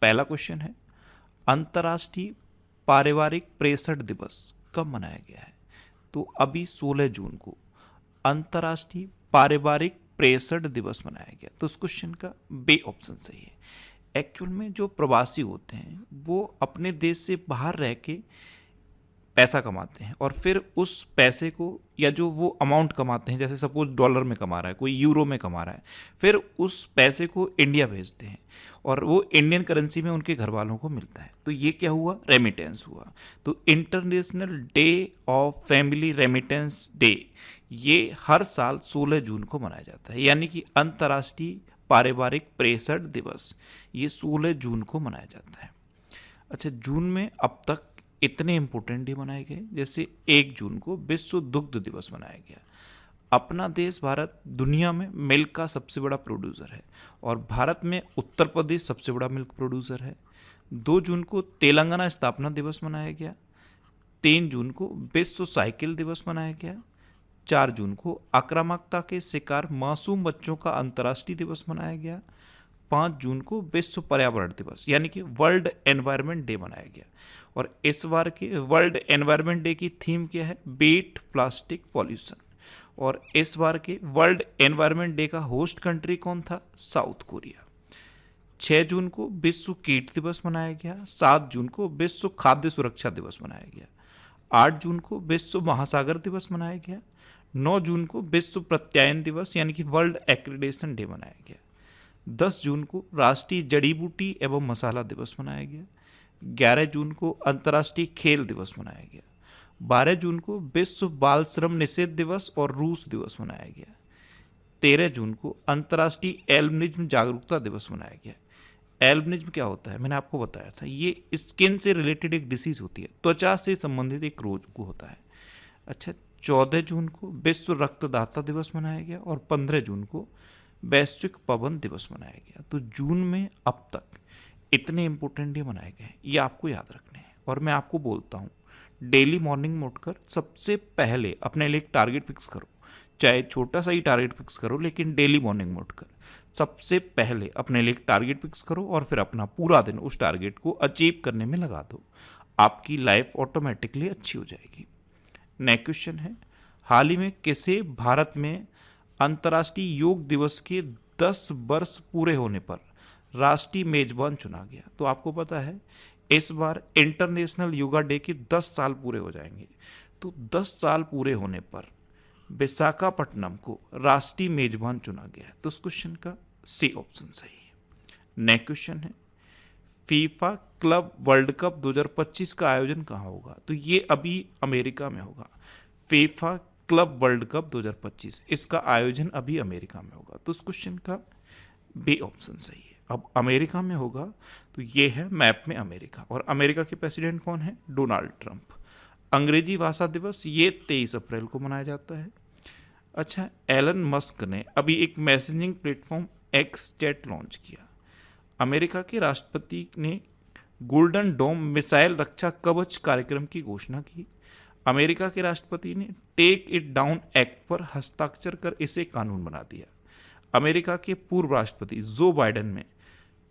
पहला क्वेश्चन है, अंतर्राष्ट्रीय पारिवारिक प्रेषण दिवस कब मनाया गया है? तो अभी 16 जून को अंतर्राष्ट्रीय पारिवारिक प्रेषण दिवस मनाया गया। तो उस क्वेश्चन का बे ऑप्शन सही है। एक्चुअल में जो प्रवासी होते हैं वो अपने देश से बाहर रह के पैसा कमाते हैं और फिर उस पैसे को या जो वो अमाउंट कमाते हैं, जैसे सपोज डॉलर में कमा रहा है, कोई यूरो में कमा रहा है, फिर उस पैसे को इंडिया भेजते हैं और वो इंडियन करेंसी में उनके घर वालों को मिलता है। तो ये क्या हुआ? रेमिटेंस हुआ। तो international day of family remittance day ये हर साल 16 जून को मनाया जाता है, यानी कि अंतर्राष्ट्रीय पारिवारिक प्रेषण दिवस ये 16 जून को मनाया जाता है। अच्छा, जून में अब तक इतने इंपॉर्टेंट डे मनाए गए, जैसे 1 जून को विश्व दुग्ध दिवस मनाया गया। अपना देश भारत दुनिया में मिल्क का सबसे बड़ा प्रोड्यूसर है और भारत में उत्तर प्रदेश सबसे बड़ा मिल्क प्रोड्यूसर है। 2 जून को तेलंगाना स्थापना दिवस मनाया गया। 3 जून को विश्व साइकिल दिवस मनाया गया। 4 जून को आक्रामकता के शिकार मासूम बच्चों का अंतर्राष्ट्रीय दिवस मनाया गया। 5 जून को विश्व पर्यावरण दिवस यानी कि वर्ल्ड एनवायरनमेंट डे मनाया गया। और इस बार के वर्ल्ड एनवायरनमेंट डे की थीम क्या है? Beat plastic pollution. और इस बार के वर्ल्ड एनवायरनमेंट डे का होस्ट कंट्री कौन था? South Korea. 6 जून को विश्व कीट दिवस मनाया गया। 7 जून को विश्व खाद्य सुरक्षा दिवस मनाया गया। 8 जून को विश्व महासागर दिवस मनाया गया। 9 जून को विश्व प्रत्यायन दिवस यानी कि वर्ल्ड एक्रीडेशन डे मनाया गया। 10 जून को राष्ट्रीय जड़ी बूटी एवं मसाला दिवस मनाया गया। 11 जून को अंतर्राष्ट्रीय खेल दिवस मनाया गया। 12 जून को विश्व बाल श्रम निषेध दिवस और रूस दिवस मनाया गया। 13 जून को अंतर्राष्ट्रीय एल्बिनिज्म जागरूकता दिवस मनाया गया। एल्बिनिज्म क्या होता है? मैंने आपको बताया था, ये स्किन से रिलेटेड एक डिसीज होती है, त्वचा से संबंधित एक रोग को होता है। अच्छा, 14 जून को विश्व रक्तदाता दिवस मनाया गया और 15 जून को वैश्विक पवन दिवस मनाया गया। तो जून में अब तक इतने इंपॉर्टेंट डे मनाए गए हैं, ये आपको याद रखने हैं। और मैं आपको बोलता हूँ, डेली मॉर्निंग में उठकर सबसे पहले अपने लिए एक टारगेट फिक्स करो, चाहे छोटा सा ही टारगेट फिक्स करो, लेकिन डेली मॉर्निंग में उठकर सबसे पहले अपने लिए एक टारगेट फिक्स करो और फिर अपना पूरा दिन उस टारगेट को अचीव करने में लगा दो। आपकी लाइफ ऑटोमेटिकली अच्छी हो जाएगी। नेक्स्ट क्वेश्चन है, हाल ही में किसे भारत में अंतर्राष्ट्रीय योग दिवस के 10 वर्ष पूरे होने पर राष्ट्रीय मेजबान चुना गया? तो आपको पता है इस बार इंटरनेशनल योगा डे के 10 साल पूरे हो जाएंगे। तो 10 साल पूरे होने पर विशाखापट्टनम को राष्ट्रीय मेजबान चुना गया है। तो इस क्वेश्चन का सी ऑप्शन सही है। नेक्स्ट क्वेश्चन है, फीफा क्लब वर्ल्ड कप 2025 का आयोजन कहाँ होगा? तो ये अभी अमेरिका में होगा। फीफा क्लब वर्ल्ड कप 2025 इसका आयोजन अभी अमेरिका में होगा। तो इस क्वेश्चन का बी ऑप्शन सही है। अब अमेरिका में होगा तो ये है मैप में अमेरिका, और अमेरिका के प्रेसिडेंट कौन है? Donald Trump. अंग्रेजी भाषा दिवस ये 23 अप्रैल को मनाया जाता है। अच्छा, एलन मस्क ने अभी एक messaging platform x chat launch किया। अमेरिका के राष्ट्रपति ने गोल्डन डोम मिसाइल रक्षा कवच कार्यक्रम की घोषणा की। अमेरिका के राष्ट्रपति ने टेक इट डाउन एक्ट पर हस्ताक्षर कर इसे कानून बना दिया। अमेरिका के पूर्व राष्ट्रपति जो बाइडेन में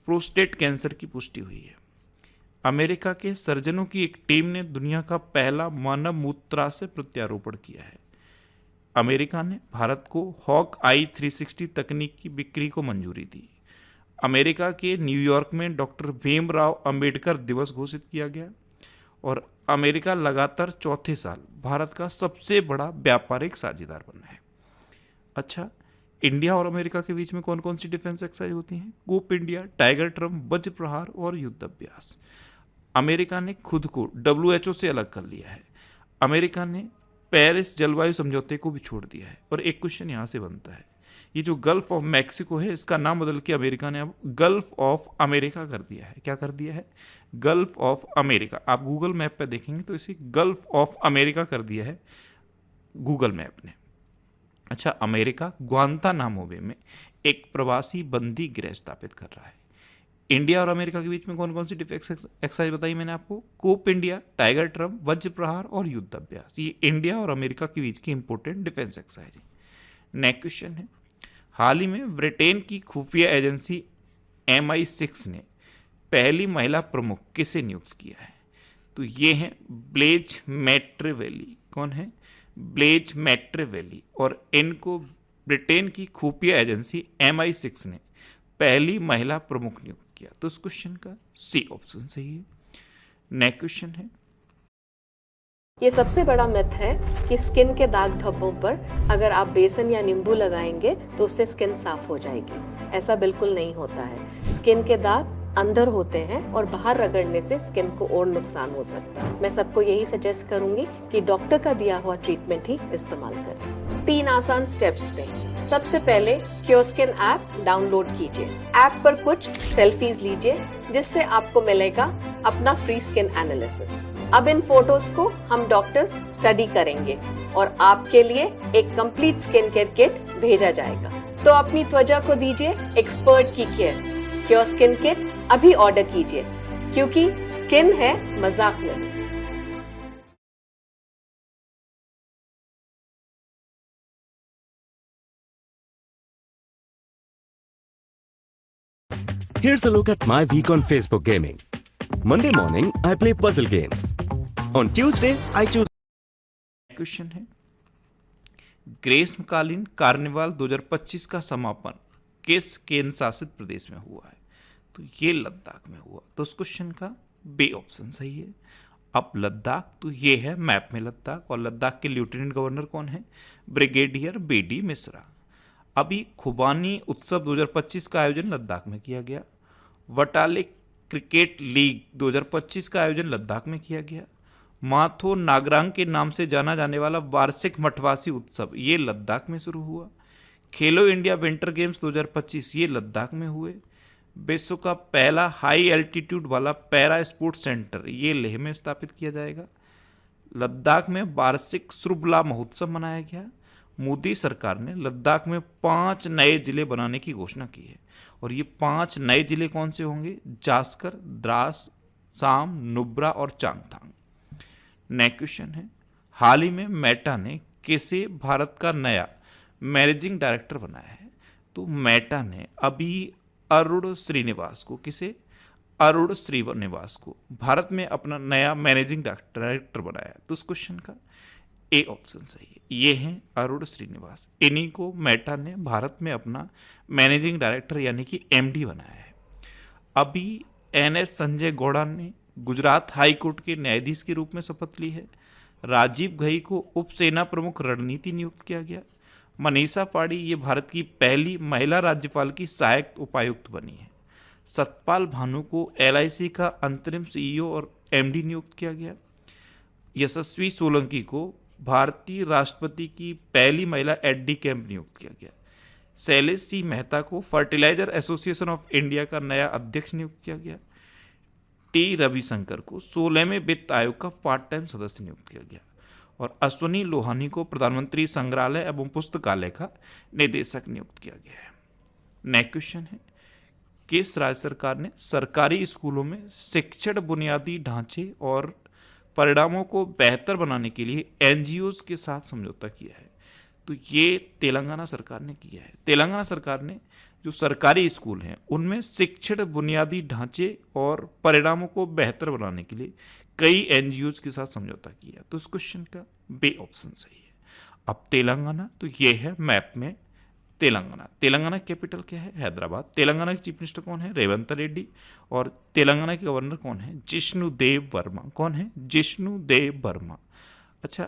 प्रोस्टेट कैंसर की पुष्टि हुई है। अमेरिका के सर्जनों की एक टीम ने दुनिया का पहला मानव मूत्राशय प्रत्यारोपण किया है। अमेरिका ने भारत को हॉक आई 360 तकनीक की बिक्री को मंजूरी दी। अमेरिका के न्यूयॉर्क में डॉक्टर भीमराव अंबेडकर दिवस घोषित किया गया। और अमेरिका लगातार चौथे साल भारत का सबसे बड़ा व्यापारिक साझेदार बना है। अच्छा, इंडिया और अमेरिका के बीच में कौन कौन सी डिफेंस एक्सरसाइज होती हैं? कूप इंडिया, टाइगर ट्रम्प, वज्र प्रहार और युद्ध अभ्यास। अमेरिका ने खुद को WHO से अलग कर लिया है। अमेरिका ने पेरिस जलवायु समझौते को भी छोड़ दिया है। और एक क्वेश्चन यहाँ से बनता है, ये जो गल्फ ऑफ मैक्सिको है इसका नाम बदल के अमेरिका ने अब गल्फ ऑफ अमेरिका कर दिया है। क्या कर दिया है? Gulf of America. आप गूगल मैप पे देखेंगे तो इसे गल्फ ऑफ अमेरिका कर दिया है गूगल मैप ने। अच्छा, अमेरिका ग्वांतानामो बे में एक प्रवासी बंदी गृह स्थापित कर रहा है। इंडिया और अमेरिका के बीच में कौन कौन सी डिफेंस एक्सरसाइज बताई मैंने आपको? कोप इंडिया, टाइगर ट्रम्प, वज्र प्रहार और युद्ध अभ्यास। ये इंडिया और अमेरिका के बीच की इंपॉर्टेंट डिफेंस एक्सरसाइज है। नेक्स्ट क्वेश्चन है, हाल ही में ब्रिटेन की खुफिया एजेंसी MI6 ने पहली महिला प्रमुख किसे नियुक्त किया है? तो ये हैं ब्लेज मैट्रेवेली। कौन है? ब्लेज मैट्रेवेली। और इनको ब्रिटेन की खुफिया एजेंसी MI6 ने पहली महिला प्रमुख नियुक्त किया। तो इस क्वेश्चन का सी ऑप्शन सही है। नेक्स्ट क्वेश्चन है, ये सबसे बड़ा मिथ है कि स्किन के दाग धब्बों पर अगर आप बेसन या नींबू लगाएंगे तो उससे स्किन साफ हो जाएगी। ऐसा बिल्कुल नहीं होता है। स्किन के दाग अंदर होते हैं और बाहर रगड़ने से स्किन को और नुकसान हो सकता है। मैं सबको यही सजेस्ट करूंगी कि डॉक्टर का दिया हुआ ट्रीटमेंट ही इस्तेमाल करें। 3 आसान स्टेप्स में। सबसे पहले क्योरस्किन ऐप डाउनलोड कीजिए। ऐप पर कुछ सेल्फीज लीजिए जिससे आपको मिलेगा अपना फ्री स्किन एनालिसिस। अब इन फोटोज को हम डॉक्टर्स स्टडी करेंगे और आपके लिए एक कंप्लीट स्किन केयर किट भेजा जाएगा। तो अपनी त्वचा को दीजिए एक्सपर्ट की केयर। क्योरस्किन किट अभी ऑर्डर कीजिए क्योंकि स्किन है, मजाक नहीं। Here's a look at my week on Facebook gaming. Monday morning, I play puzzle games. On Tuesday, I choose. Question है, ग्रीष्मकालीन कार्निवाल 2025 का समापन किस केंद्र शासित प्रदेश में हुआ है? तो ये लद्दाख में हुआ। तो उस क्वेश्चन का बी ऑप्शन सही है। अब लद्दाख, तो ये है मैप में लद्दाख, और लद्दाख के लेफ्टिनेंट गवर्नर कौन है? Brigadier BD Mishra. अभी खुबानी उत्सव 2025 का आयोजन लद्दाख में किया गया। वटाले क्रिकेट लीग 2025 का आयोजन लद्दाख में किया गया। माथो नागरांग के नाम से जाना जाने वाला वार्षिक मठवासी उत्सव ये लद्दाख में शुरू हुआ। खेलो इंडिया विंटर गेम्स 2025 ये लद्दाख में हुए। विश्व का पहला हाई एल्टीट्यूड वाला पैरा स्पोर्ट्स सेंटर ये लेह में स्थापित किया जाएगा। लद्दाख में वार्षिक श्रुबला महोत्सव मनाया गया। मोदी सरकार ने लद्दाख में 5 नए जिले बनाने की घोषणा की है, और ये 5 नए जिले कौन से होंगे? जास्कर, द्रास, साम, नुब्रा और चांगथांग। नेक्स्ट क्वेश्चन है, हाल ही में मेटा ने किसे भारत का नया मैनेजिंग डायरेक्टर बनाया है? तो मेटा ने अभी अरुण श्रीनिवास को, किसे? अरुण श्रीनिवास को भारत में अपना नया मैनेजिंग डायरेक्टर बनाया। तो उस क्वेश्चन का ए ऑप्शन सही है। ये हैं अरुण श्रीनिवास। इन्हीं को मेटा ने भारत में अपना मैनेजिंग डायरेक्टर यानी कि MD बनाया है। अभी NS संजय गौड़ा ने गुजरात हाई कोर्ट के न्यायाधीश के रूप में शपथ ली है। राजीव घई को उप सेना प्रमुख रणनीति नियुक्त किया गया। मनीषा पाड़ी ये भारत की पहली महिला राज्यपाल की सहायक उपायुक्त बनी है। सतपाल भानु को LIC का अंतरिम CEO और MD नियुक्त किया गया। यशस्वी सोलंकी को भारतीय राष्ट्रपति की पहली महिला AD कैंप नियुक्त किया गया। शैलेश C मेहता को फर्टिलाइजर एसोसिएशन ऑफ इंडिया का नया अध्यक्ष नियुक्त किया गया। T रविशंकर को 16वें वित्त आयोग का पार्ट टाइम सदस्य नियुक्त किया गया। और अश्वनी लोहानी को प्रधानमंत्री संग्रहालय एवं पुस्तकालय का निदेशक नियुक्त किया गया है। नेक्स्ट क्वेश्चन है, किस राज्य सरकार ने सरकारी स्कूलों में शिक्षण बुनियादी ढांचे और परिणामों को बेहतर बनाने के लिए NGOs के साथ समझौता किया है? तो ये तेलंगाना सरकार ने किया है। तेलंगाना सरकार ने जो सरकारी स्कूल हैं उनमें शिक्षण बुनियादी ढांचे और परिणामों को बेहतर बनाने के लिए कई NGOs के साथ समझौता किया। तो इस क्वेश्चन का बी ऑप्शन सही है। अब तेलंगाना, तो ये है मैप में तेलंगाना। तेलंगाना की कैपिटल क्या है? हैदराबाद। तेलंगाना के चीफ मिनिस्टर कौन है? रेवंत रेड्डी। और तेलंगाना के गवर्नर कौन है? जिष्णुदेव वर्मा। कौन है? जिष्णुदेव वर्मा। अच्छा,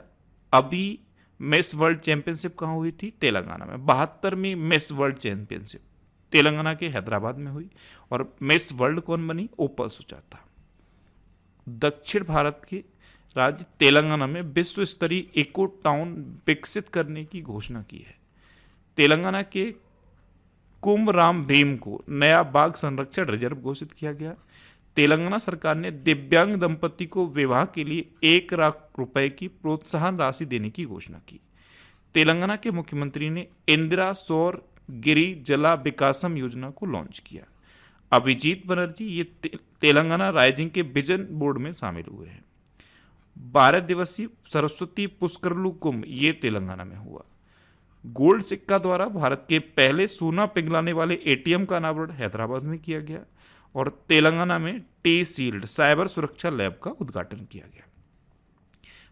अभी मिस वर्ल्ड चैंपियनशिप कहाँ हुई थी? तेलंगाना में। 72वीं मिस वर्ल्ड चैंपियनशिप तेलंगाना के हैदराबाद में हुई। और मिस वर्ल्ड कौन बनी? ओपल सुजाता। दक्षिण भारत के राज्य तेलंगाना में विश्व स्तरीय इको टाउन विकसित करने की घोषणा की है। तेलंगाना के कुमराम भीम को नया बाघ संरक्षण रिजर्व घोषित किया गया। तेलंगाना सरकार ने दिव्यांग दंपति को विवाह के लिए 1 लाख रुपए की प्रोत्साहन राशि देने की घोषणा की। तेलंगाना के मुख्यमंत्री ने इंदिरा सौर गिरी जला विकासम योजना को लॉन्च किया। अभिजीत बनर्जी ये तेलंगाना राइजिंग के विजन बोर्ड में शामिल हुए हैं। 12 दिवसीय सरस्वती पुष्करलू कुंभ ये तेलंगाना में हुआ। गोल्ड सिक्का द्वारा भारत के पहले सोना पिघलाने वाले ATM का अनावरण हैदराबाद में किया गया। और तेलंगाना में टी सील्ड साइबर सुरक्षा लैब का उद्घाटन किया गया।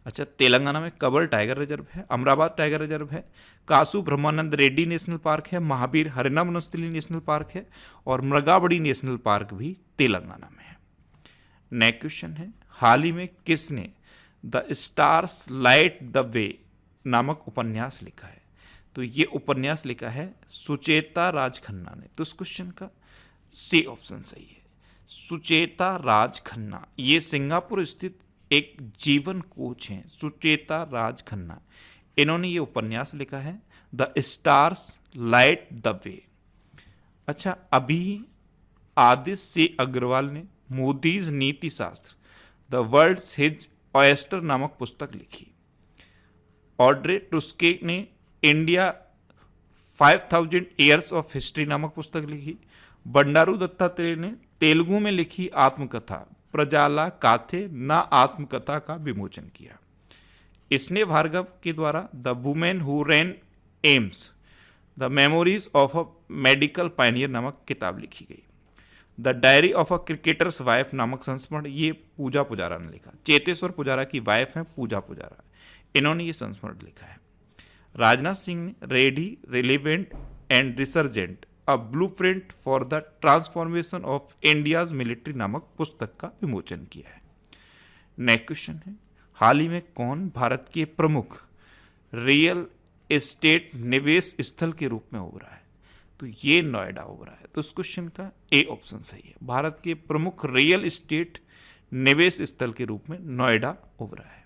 अच्छा, तेलंगाना में कबर टाइगर रिजर्व है, अमराबाद टाइगर रिजर्व है, कासु ब्रह्मानंद रेड्डी नेशनल पार्क है, महावीर हरिना वनस्थली नेशनल पार्क है और मृगावड़ी नेशनल पार्क भी तेलंगाना में है। नेक्स्ट क्वेश्चन है, हाल ही में किसने the stars light the way नामक उपन्यास लिखा है? तो ये उपन्यास लिखा है सुचेता राज खन्ना ने। तो इस क्वेश्चन का सी ऑप्शन सही है, सुचेता राज खन्ना। ये सिंगापुर स्थित एक जीवन कोच हैं, सुचेता राज खन्ना। इन्होंने ये उपन्यास लिखा है the stars light the way. अच्छा, अभी आदित्य सी अग्रवाल ने मोदीज नीति शास्त्र द वर्ल्ड्स हिज ऑयस्टर नामक पुस्तक लिखी। ऑड्रे टुस्के ने इंडिया 5000 ईयर्स ऑफ हिस्ट्री नामक पुस्तक लिखी। बंडारू दत्तात्रेय ने तेलुगु में लिखी आत्मकथा प्रजाला काथे ना आत्मकथा का विमोचन किया। इसने भार्गव के द्वारा the women who rain AIIMS the memories of a medical Pioneer नामक किताब लिखी गई। The diary of a cricketers wife नामक संस्मरण ये पूजा पुजारा ने लिखा। चेतेश्वर पुजारा की वाइफ है पूजा पुजारा, इन्होंने ये संस्मरण लिखा है। राजनाथ सिंह ने ready relevant and resurgent a blueprint for the transformation of India's military नामक पुस्तक का विमोचन किया है। नेक्स्ट क्वेश्चन है, हाल ही में कौन भारत के प्रमुख रियल एस्टेट निवेश स्थल के रूप में उभरा है? तो ये नोएडा उभरा है। तो इस क्वेश्चन का ए ऑप्शन सही है, भारत के प्रमुख रियल एस्टेट निवेश स्थल के रूप में नोएडा उभरा है।